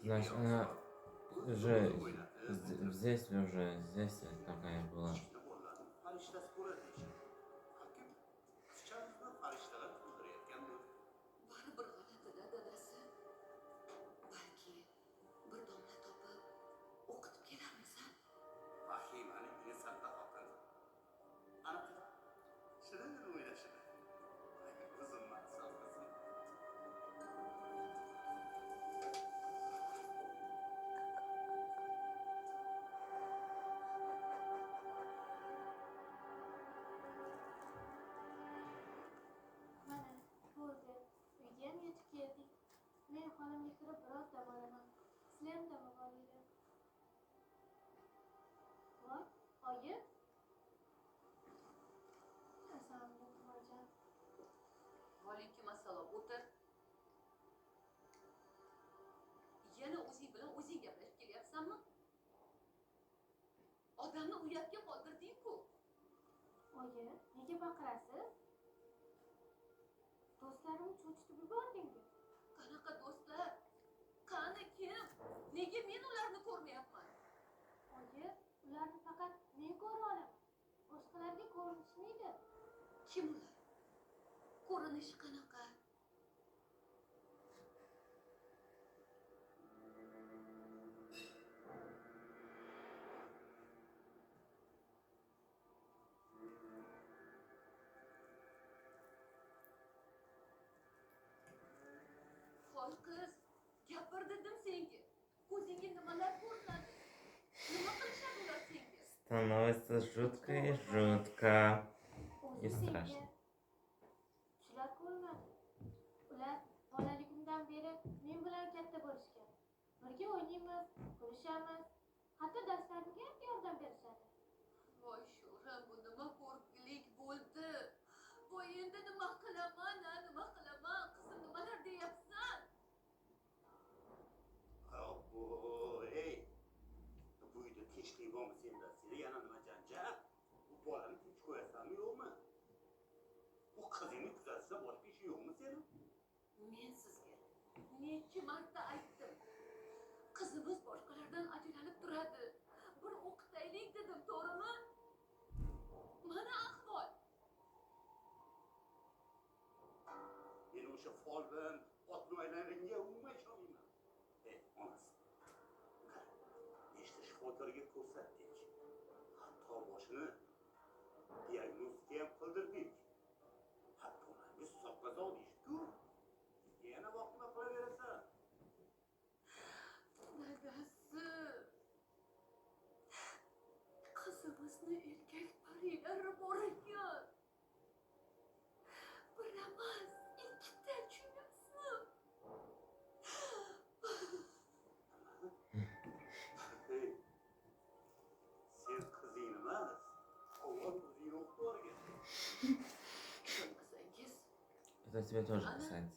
Значит, она уже здесь такая была. Baribir g'alati-da dadasi. Balki bir domla topib o'qitib kelarmisan? Vahimani insonda xotin. Aniq. Shirin o'ylashini. O'zim maqsadlasin. Mana bo'ldi. Uygayam yetib keldik. Men xonamga kirib biroz dam olaman. Sizlarm dam olinglar. Voy, oyi. Assalomu alaykum oyijon. Valaykum assalom. O'tir. Yana o'zing bilan o'zing gaplashib kelyapsanmi? Odamni uyatga qoldirding-ku. Oyi, nega baqirasiz? Do'stlarimni cho'chitib yubordingiz. Qanaqa do'stlar? Qani kim? Nega men ularni ko'rmayapman? Oyi, ularni faqat men ko'ra olaman. Boshqalarga ko'rinishmaydi. Kim ular? Ko'rinishi qanaqa? Hoy qiz, gapir dedim senga. Ko'zingga nimalar ko'rinadi? Nima qilishadi ular senga? Становится жутко и жутко. O'zi И страшно. senga shular ko'rinadi. Ular bolaligimdan beri men bilan katta bo'lishgan. Birga o'ynaymiz, kulishamiz, hatto darslarimga ham yordam berishadi. Voy sho'rim, bu nima ko'rgilik bo'ldi? Voy endi nima qilaman, nima qilaman? Qizim, nimalar deyapsan? Ey. Bu uyda tinchlik bormi senda? Seni yana nima janjal? Bu bolani tinch qo'yasanmi yo'qmi? Bu qizingni kuzatishda boshqa ishi yo'qmi seni? Men sizga necha marta aytdim. Qizimiz boshqalardan ajralib turadi. Bir o'qitaylik dedim, to'g'rimi? Mana ahvol. Men o'sha folbin, otni aylanishga umuman ishonmayman. Onasi. Nechta shifokorga ko'rsatdik. Hatto boshini diagnostika ham qildirdik. Hatto biz soqqazoq deyishdi-ku. Yana vaqtni qilaverasan. Dadasi. Qizimizni erkak parilari bor ekan. Bir emas, ikkita, tushunasizmi? Hey, sen qizing emas, avval o'zingni o'qitvorgin. Tushunmasangiz, Это тебе тоже касается.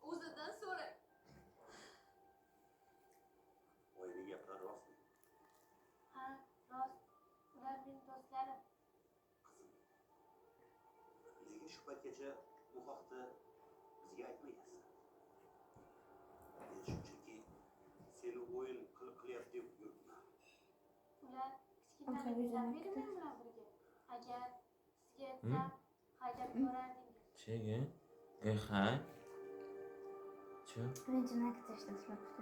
o'zidan so'rang. Oyni gaplar rostmi? Ha, rost. Ular mening do'stlarim. Qizim, nega shu paytgacha bu haqda bizga aytmagansan? Men shunchaki seni o'yin qilyapti deb yuribman. Ular kichkinaligimdan beri men bilan birga. Agar sizga aytsam, haydab ko'rardingiz. Чего? Гхай? Чё? Birinchini tashlashmoqchi.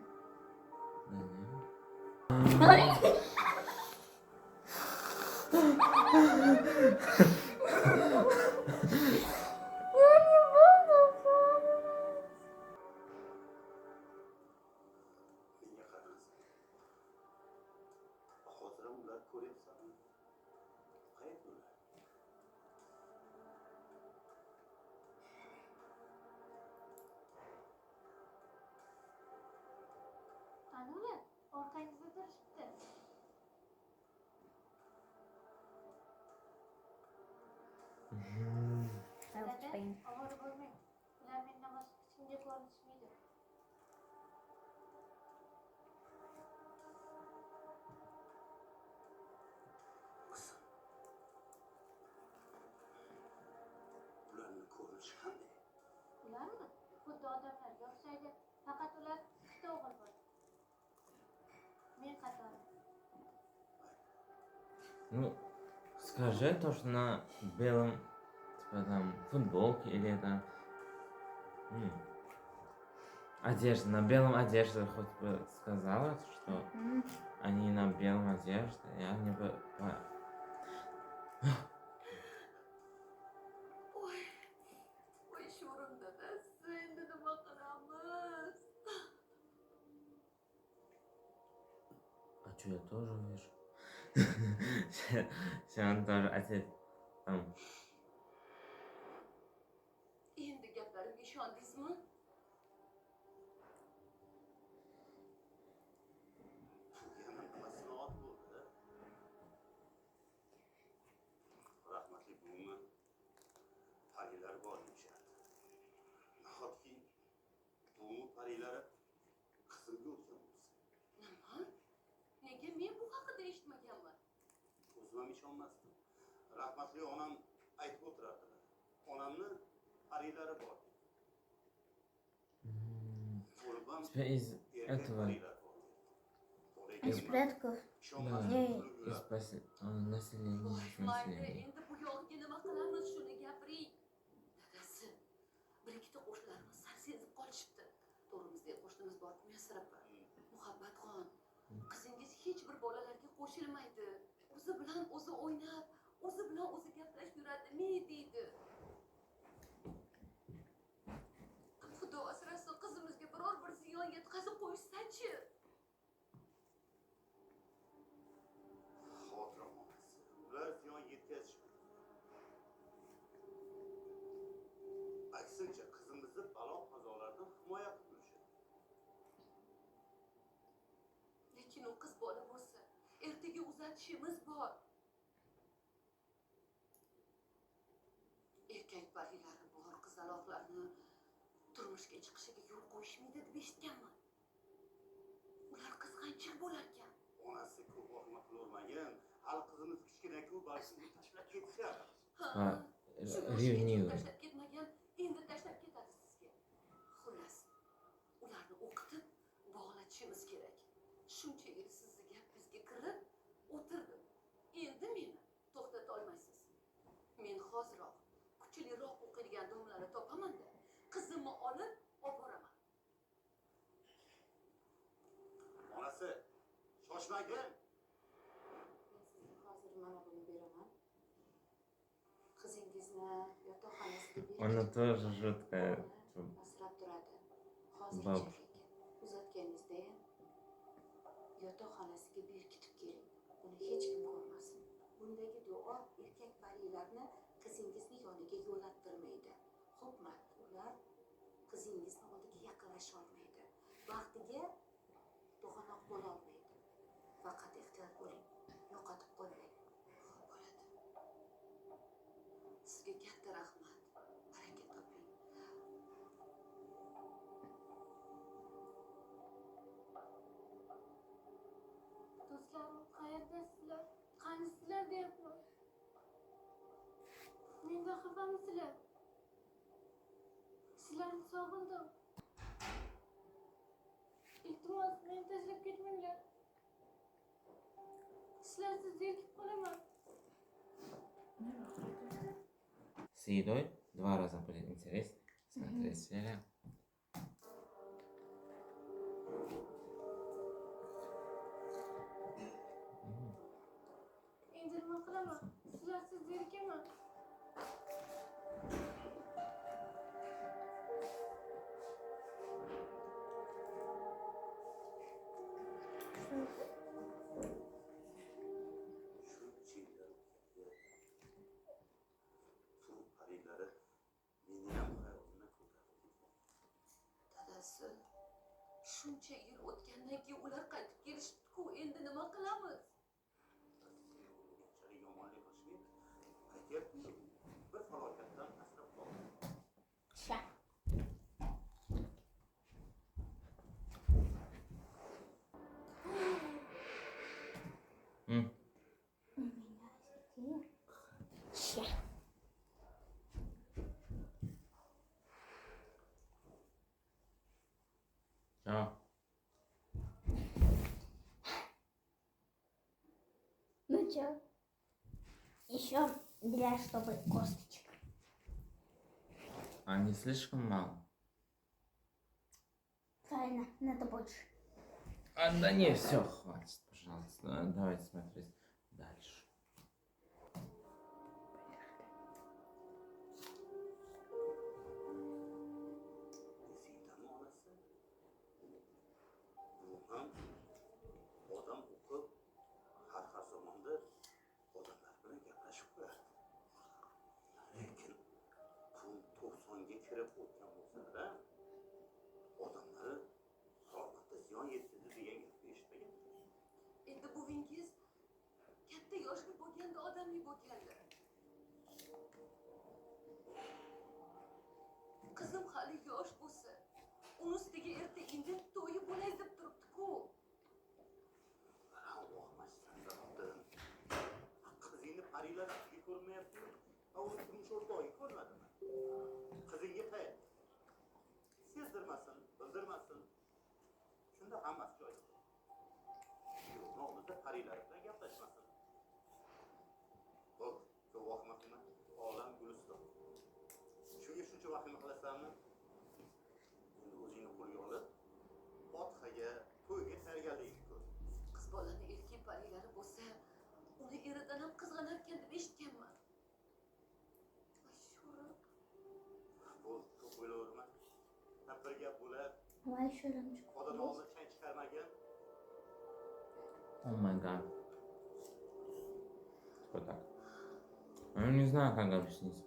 Menga qaramasang. Hozir ham ular ko'ryapsanmi? Qayerda ular? Qani ular? Orqangizda turishibdi. Dada, ovora bo'lmang. Ular mendan boshqa hech kimga ko'rinishmaydi. Qizim. Ularni ko'rish qanday? Ularmi? Xuddi odamlarga o'xshaydi. Faqat ular ikkita o'g'il bo'ldi. Men qatori. Ну, скажи то, что на белом, типа там, футболке или там, одежда, на белом одежде хоть бы сказала, что Мгм. они на белом одежде, я не бы... Voy, voy sho'rim dadasi, endi nima qilamiz? А что, я тоже вижу? Sen тоже отец, там, Endi gaplarimga ishondingizmi? Yana nima sinoat bo'ldi-da? Rahmatli buvimni parilar bor deyishardi. Nahotki buvimni parilari qizimga o'tgan bo'lsa, Nima? Nega men bu haqida eshitmaganman? o'zim ham ishonmasdim. Rahmatli onam aytib o'tirardilar. Onamni parilari bor. Bo'lib ham типа из erkak этого, parilar bor. To'g'ri Из ekanman. предков. Ishonmasdim. Ey. turib из yurardim. населения, Voy, из mayli, населения. endi bu yog'iga nima qilamiz, shuni gapiring. Dadasi, bir ikkita qo'shnilarimiz sal sezib qolishibdi. To'g'rimizda qo'shnimiz bor, Muyassar opa. Muhabbatxon, qizingiz hech bir bolalarga qo'shilmaydi. O'zi bilan o'zi o'ynab, o'zi bilan o'zi gaplashib yuradi, ne deydi. Xudo asrasin, qizimizga biror bir ziyon yetkazib qo'yishsa-chi. Xotiram onasi. Ular ziyon yetkazishmaydi. Aksincha qizimizni balo qazolardan himoya qilib turishadi. Lekin u qiz bola bo'lsa, ertaga uzatishimiz bor. Erkak parilari bor qizaloqlarni turmushga chiqishiga yo'l qo'yishmaydi deb eshitganman. Ular qizg'anchiq bo'larkan. Onasi ko'p vahima qilolmagan. Hali qizimiz kichkina-ku, balki tashlab ketishar. Ha, Ha, shu yoshgacha revniuy. tashlab ketmagan, endi tashlab ketadi sizga. Xullas, ularni o'qitib bog'latishimiz kerak. Shuncha yil sizni gapingizga kirib o'tirdim. Endi meni to'xtata olmaysiz. Men hoziroq kuchliroq o'qiydigan domlalarni topaman-da, qizimni olib boraman. Onasi, shoshmagin. Men sizga hozir mana buni beraman. Qizingizni yotoqxonasiga Она berib тоже жуткая. asrab turadi. Bab. Hozircha uzatganingizda yotoqxonasiga berkitib keling. Uni hech kim ko'rmasin. Bundagi duo erkak parilarni qizingizni yoniga yo'lattirmaydi. Xo'pmi? Ular qizingizni oldiga yaqinlasha olmaydi. Vaqtiga to'g'anoq bo'la olmaydi. Faqat ehtiyot bo'ling. Yo'qotib qo'ymang. Xo'p bo'ladi. Sizga katta rahmat. Baraka toping. Do'stlarim, qayerdasizlar? Qanisizlar deyapman. Mendan xafamisizlar? Sizlarni sog'indim. Iltimos, meni tashlab ketmanglar. Sizlarsiz zerikib qolaman. С едой 2 раза будет интереснее смотреть сериал. Endi nima qilaman? Sizlarsiz zerikaman. Shuncha yillar o'tganda suv parilari meni ham xayolimdan ko'tarib. Dadasi, shuncha yil o'tgandan keyin ular qaytib kelishdi-ku, endi nima qilamiz? Unchalik yomonlik qilishmaydi. Aytyapti-ku, bir falokatdan asrab qoldi. Sha. М, Sha. Чао. Еще для чтобы косточка. А не слишком мало? Правильно, надо больше. А, да не, все, хватит, пожалуйста. Давайте смотреть дальше. Nesiydami onasi? Bu ham odam o'qib, har zamonda odamlar bilan gaplashib qo'yardi. Lekin kun 90ga kirib o'tgan bo'lsa-da, odamlar sog'liqqa ziyon yetkazadi degan gapni eshitmaganman. Endi buvingiz katta yoshli bo'lganda odamli bo'lganlar. Qizim hali yosh bo'lsa, uni ustiga erta indin to'yi bo'lay deb turibdi-ku. Alloh masjidlardan qizingni parilar ustiga ko'rmayaptimi? Uni turmush o'rtog'iga ko'rmadimi? Qizingga qayt. Sezdirmasin, bildirmasin. Shunda hammasi joyida. Yo'qni oldida parilar bilan gaplashmasin. Xo'p, ko'p vahima qilma. Olam guliston. Shunga shuncha vahima qilasanmi? Endi o'zingni qo'lga olib, Fotihaga, to'yga tayyorgarligingni ko'r. Qiz bolani erkak parilari bo'lsa, uni eridan ham qizg'anarkan deb eshitganman. Sho'rim. Bo'l, ko'p o'ylaverma. Bir gap bo'lar, Давай еще рамочку. odam oldida chang chiqarmagan. О май гад. Что так? Я не знаю, как объяснить.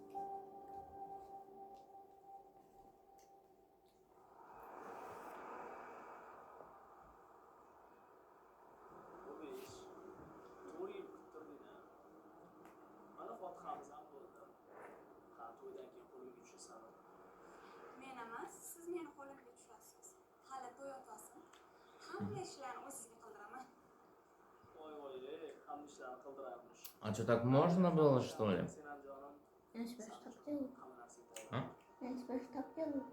Bu ish 4 yil kuttirding-a. Mana Fotihamiz ham bo'ldi. Ha, to'ydan keyin qo'limga tushasan. Men emas, siz meni qo'limga tushasiz. Hali to'y otasi. Hamma ishlarni o'zizga qildiraman. Voy voy, hamma ishlarni qildiramish. А что, так можно было, что ли? Sen ham jonim, Я теперь что делаю? hamma narsani А? tayyor. Я теперь что делаю?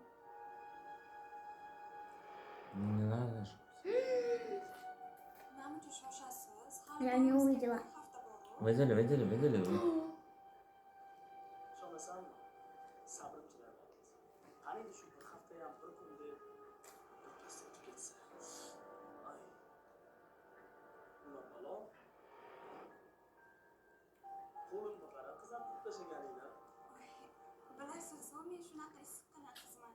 Не надо же. Nima uchun shoshasiz? Я не увидела. Hafta bor. Видели. Ishonasanmi? Sabrim chidamayapti. Qaniydi shu bir haftayam bir kun deb birpas o'tib ketsa. Ay. Ular balo. Qo'limga qara, qizartirib tashlaganinglar. Bilasizmi, men shunaqa issiqqina qizman.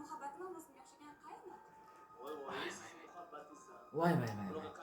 Muhabbatni olmasga o'xshagan qaymi? Voy voy, siz muhabbatingizdan. Vay. Bunaqa